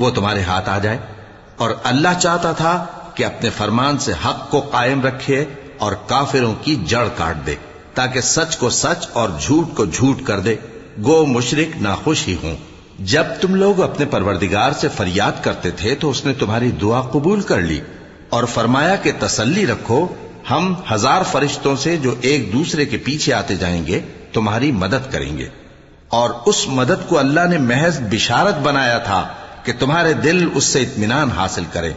وہ تمہارے ہاتھ آ جائے۔ اور اللہ چاہتا تھا کہ اپنے فرمان سے حق کو قائم رکھے اور کافروں کی جڑ کاٹ دے، تاکہ سچ کو سچ اور جھوٹ کو جھوٹ کر دے، گو مشرک ناخوش ہی ہوں۔ جب تم لوگ اپنے پروردگار سے فریاد کرتے تھے تو اس نے تمہاری دعا قبول کر لی اور فرمایا کہ تسلی رکھو، ہم 1000 فرشتوں سے جو ایک دوسرے کے پیچھے آتے جائیں گے تمہاری مدد کریں گے۔ اور اس مدد کو اللہ نے محض بشارت بنایا تھا کہ تمہارے دل اس سے اطمینان حاصل کریں،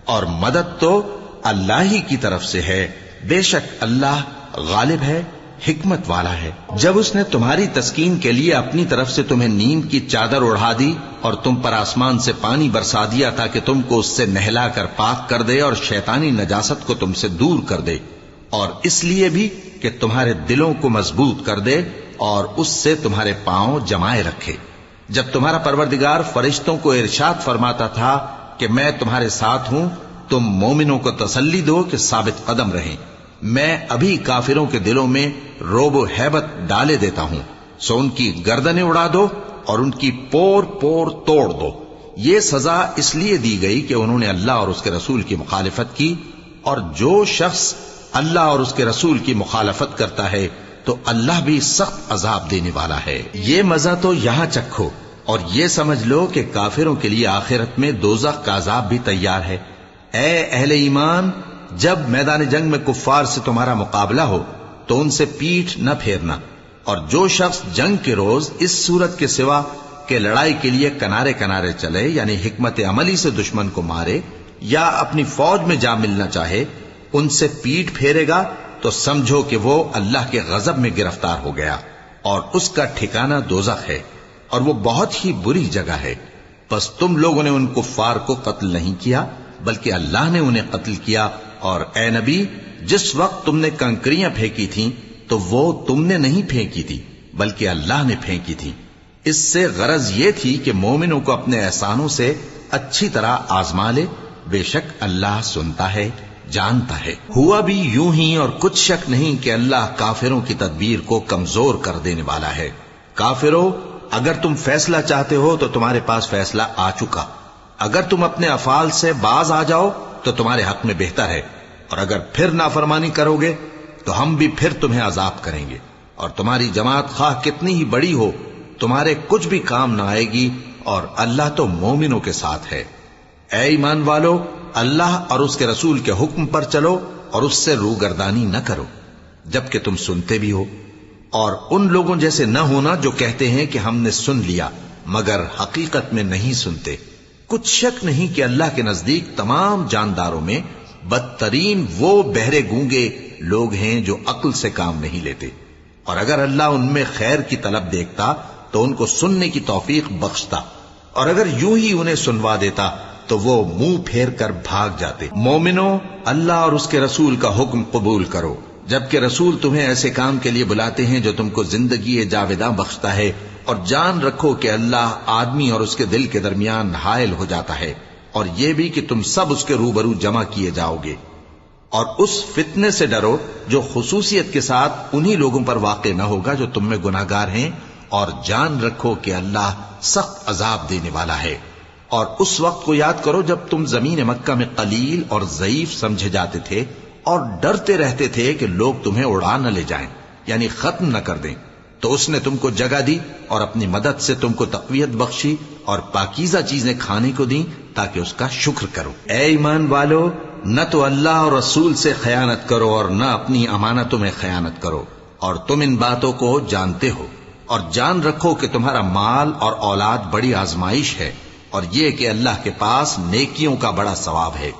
اور مدد تو اللہ ہی کی طرف سے ہے، بے شک اللہ غالب ہے، حکمت والا ہے۔ جب اس نے تمہاری تسکین کے لیے اپنی طرف سے تمہیں نیند کی چادر اڑھا دی اور تم پر آسمان سے پانی برسا دیا تاکہ تم کو اس سے نہلا کر پاک کر دے اور شیطانی نجاست کو تم سے دور کر دے، اور اس لیے بھی کہ تمہارے دلوں کو مضبوط کر دے اور اس سے تمہارے پاؤں جمائے رکھے۔ جب تمہارا پروردگار فرشتوں کو ارشاد فرماتا تھا کہ میں تمہارے ساتھ ہوں، تم مومنوں کو تسلی دو کہ ثابت قدم رہیں، میں ابھی کافروں کے دلوں میں رعب و ہیبت ڈالے دیتا ہوں، سو ان کی گردنیں اڑا دو اور ان کی پور پور توڑ دو۔ یہ سزا اس لیے دی گئی کہ انہوں نے اللہ اور اس کے رسول کی مخالفت کی، اور جو شخص اللہ اور اس کے رسول کی مخالفت کرتا ہے تو اللہ بھی سخت عذاب دینے والا ہے۔ یہ مزہ تو یہاں چکھو اور یہ سمجھ لو کہ کافروں کے لیے آخرت میں دوزخ کا عذاب بھی تیار ہے۔ اے اہل ایمان، جب میدان جنگ میں کفار سے تمہارا مقابلہ ہو تو ان سے پیٹھ نہ پھیرنا، اور جو شخص جنگ کے روز اس صورت کے سوا کہ لڑائی کے لیے کنارے کنارے چلے، یعنی حکمت عملی سے دشمن کو مارے یا اپنی فوج میں جا ملنا چاہے، ان سے پیٹھ پھیرے گا تو سمجھو کہ وہ اللہ کے غضب میں گرفتار ہو گیا، اور اس کا ٹھکانہ دوزخ ہے، اور وہ بہت ہی بری جگہ ہے۔ پس تم لوگوں نے ان کفار کو قتل نہیں کیا بلکہ اللہ نے انہیں قتل کیا، اور اے نبی، جس وقت تم نے کنکریاں پھینکی تھیں تو وہ تم نے نہیں پھینکی تھی بلکہ اللہ نے پھینکی تھی۔ اس سے غرض یہ تھی کہ مومنوں کو اپنے احسانوں سے اچھی طرح آزما لے، بے شک اللہ سنتا ہے، جانتا ہے۔ ہوا بھی یوں ہی، اور کچھ شک نہیں کہ اللہ کافروں کی تدبیر کو کمزور کر دینے والا ہے۔ کافروں، اگر تم فیصلہ چاہتے ہو تو تمہارے پاس فیصلہ آ چکا، اگر تم اپنے افعال سے باز آ جاؤ تو تمہارے حق میں بہتر ہے، اور اگر پھر نافرمانی کرو گے تو ہم بھی پھر تمہیں عذاب کریں گے، اور تمہاری جماعت خواہ کتنی ہی بڑی ہو تمہارے کچھ بھی کام نہ آئے گی، اور اللہ تو مومنوں کے ساتھ ہے۔ اے ایمان والو، اللہ اور اس کے رسول کے حکم پر چلو اور اس سے روگردانی نہ کرو جبکہ تم سنتے بھی ہو، اور ان لوگوں جیسے نہ ہونا جو کہتے ہیں کہ ہم نے سن لیا مگر حقیقت میں نہیں سنتے۔ کچھ شک نہیں کہ اللہ کے نزدیک تمام جانداروں میں بدترین وہ بہرے گونگے لوگ ہیں جو عقل سے کام نہیں لیتے، اور اگر اللہ ان میں خیر کی طلب دیکھتا تو ان کو سننے کی توفیق بخشتا، اور اگر یوں ہی انہیں سنوا دیتا تو وہ منہ پھیر کر بھاگ جاتے۔ مومنوں، اللہ اور اس کے رسول کا حکم قبول کرو، جبکہ رسول تمہیں ایسے کام کے لیے بلاتے ہیں جو تم کو زندگی جاوداں بخشتا ہے، اور جان رکھو کہ اللہ آدمی اور اس کے دل کے درمیان حائل ہو جاتا ہے، اور یہ بھی کہ تم سب اس کے روبرو جمع کیے جاؤ گے۔ اور اس فتنے سے ڈرو جو خصوصیت کے ساتھ انہی لوگوں پر واقع نہ ہوگا جو تم میں گناہگار ہیں، اور جان رکھو کہ اللہ سخت عذاب دینے والا ہے۔ اور اس وقت کو یاد کرو جب تم زمین مکہ میں قلیل اور ضعیف سمجھے جاتے تھے اور ڈرتے رہتے تھے کہ لوگ تمہیں اڑا نہ لے جائیں، یعنی ختم نہ کر دیں، تو اس نے تم کو جگہ دی اور اپنی مدد سے تم کو تقویت بخشی اور پاکیزہ چیزیں کھانے کو دیں تاکہ اس کا شکر کرو۔ اے ایمان والو، نہ تو اللہ اور رسول سے خیانت کرو اور نہ اپنی امانتوں میں خیانت کرو، اور تم ان باتوں کو جانتے ہو، اور جان رکھو کہ تمہارا مال اور اولاد بڑی آزمائش ہے، اور یہ کہ اللہ کے پاس نیکیوں کا بڑا ثواب ہے۔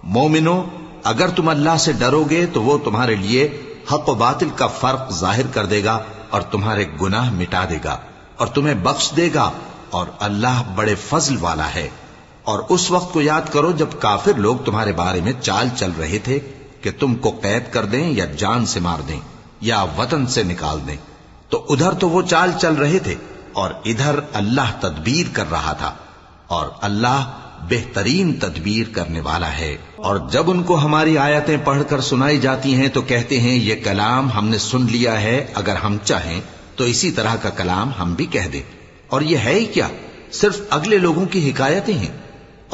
مومنو، اگر تم اللہ سے ڈرو گے تو وہ تمہارے لیے حق و باطل کا فرق ظاہر کر دے گا اور تمہارے گناہ مٹا دے گا اور تمہیں بخش دے گا، اور اللہ بڑے فضل والا ہے۔ اور اس وقت کو یاد کرو جب کافر لوگ تمہارے بارے میں چال چل رہے تھے کہ تم کو قید کر دیں یا جان سے مار دیں یا وطن سے نکال دیں، تو ادھر تو وہ چال چل رہے تھے اور ادھر اللہ تدبیر کر رہا تھا، اور اللہ بہترین تدبیر کرنے والا ہے۔ اور جب ان کو ہماری آیتیں پڑھ کر سنائی جاتی ہیں تو کہتے ہیں یہ کلام ہم نے سن لیا ہے، اگر ہم چاہیں تو اسی طرح کا کلام ہم بھی کہہ دیں، اور یہ ہے ہی کیا، صرف اگلے لوگوں کی حکایتیں ہیں۔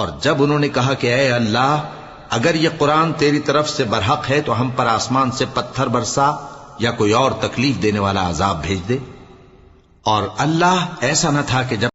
اور جب انہوں نے کہا کہ اے اللہ اگر یہ قرآن تیری طرف سے برحق ہے تو ہم پر آسمان سے پتھر برسا یا کوئی اور تکلیف دینے والا عذاب بھیج دے. اور اللہ ایسا نہ تھا کہ جب